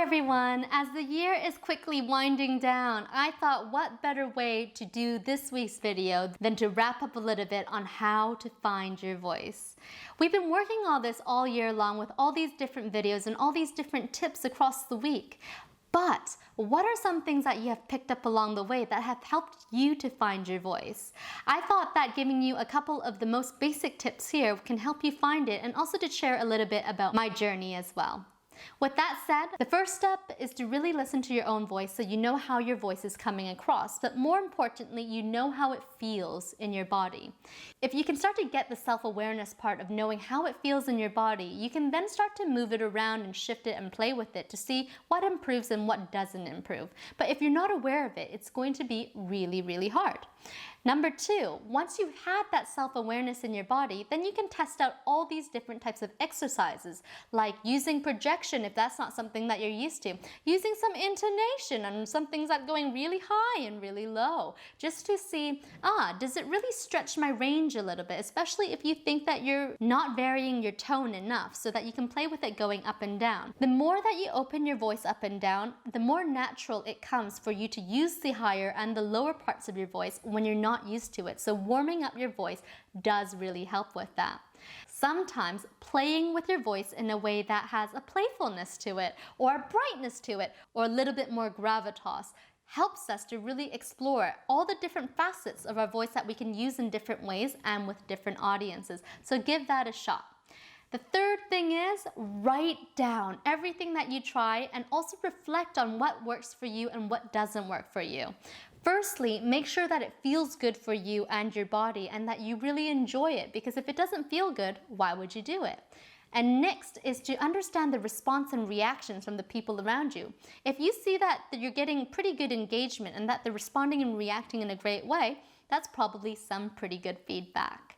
Hi everyone! As the year is quickly winding down, I thought what better way to do this week's video than to wrap up a little bit on how to find your voice. We've been working on this all year long with all these different videos and all these different tips across the week. But what are some things that you have picked up along the way that have helped you to find your voice? I thought that giving you a couple of the most basic tips here can help you find it, and also to share a little bit about my journey as well. With that said, the first step is to really listen to your own voice so you know how your voice is coming across, but more importantly, you know how it feels in your body. If you can start to get the self-awareness part of knowing how it feels in your body, you can then start to move it around and shift it and play with it to see what improves and what doesn't improve. But if you're not aware of it, it's going to be really, really hard. Number two, once you've had that self-awareness in your body, then you can test out all these different types of exercises, like using projection if that's not something that you're used to, using some intonation and some things like going really high and really low, just to see, does it really stretch my range a little bit, especially if you think that you're not varying your tone enough so that you can play with it going up and down. The more that you open your voice up and down, the more natural it comes for you to use the higher and the lower parts of your voice when you're not used to it. So warming up your voice does really help with that. Sometimes playing with your voice in a way that has a playfulness to it, or a brightness to it, or a little bit more gravitas helps us to really explore all the different facets of our voice that we can use in different ways and with different audiences. So give that a shot. The third thing is write down everything that you try and also reflect on what works for you and what doesn't work for you. Firstly, make sure that it feels good for you and your body and that you really enjoy it, because if it doesn't feel good, why would you do it? And next is to understand the response and reactions from the people around you. If you see that you're getting pretty good engagement and that they're responding and reacting in a great way, that's probably some pretty good feedback.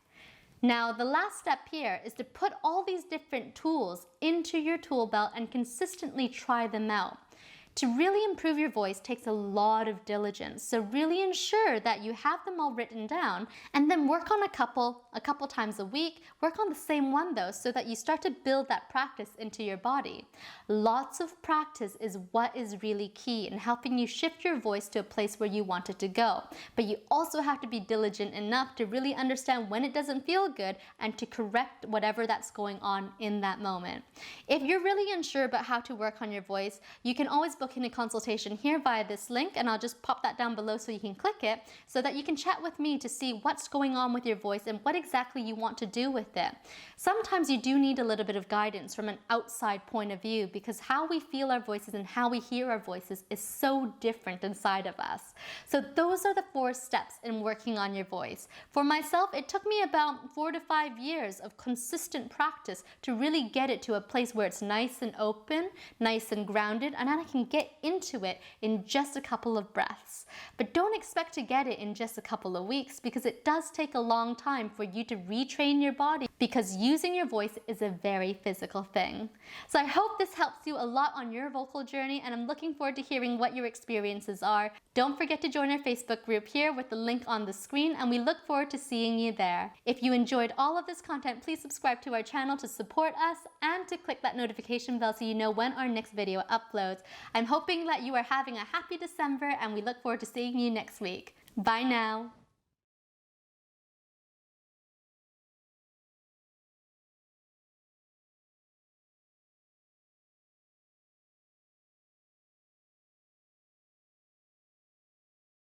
Now, the last step here is to put all these different tools into your tool belt and consistently try them out. To really improve your voice takes a lot of diligence, so really ensure that you have them all written down and then work on a couple times a week. Work on the same one though, so that you start to build that practice into your body. Lots of practice is what is really key in helping you shift your voice to a place where you want it to go. But you also have to be diligent enough to really understand when it doesn't feel good and to correct whatever that's going on in that moment. If you're really unsure about how to work on your voice, you can always book in a consultation here via this link, and I'll just pop that down below so you can click it so that you can chat with me to see what's going on with your voice and what exactly you want to do with it. Sometimes you do need a little bit of guidance from an outside point of view, because how we feel our voices and how we hear our voices is so different inside of us. So those are the 4 steps in working on your voice. For myself, it took me about 4 to 5 years of consistent practice to really get it to a place where it's nice and open, nice and grounded, and I can get into it in just a couple of breaths. But don't expect to get it in just a couple of weeks, because it does take a long time for you to retrain your body, because using your voice is a very physical thing. So I hope this helps you a lot on your vocal journey, and I'm looking forward to hearing what your experiences are. Don't forget to join our Facebook group here with the link on the screen, and we look forward to seeing you there. If you enjoyed all of this content, please subscribe to our channel to support us and to click that notification bell so you know when our next video uploads. I'm hoping that you are having a happy December, and we look forward to seeing you next week. Bye now.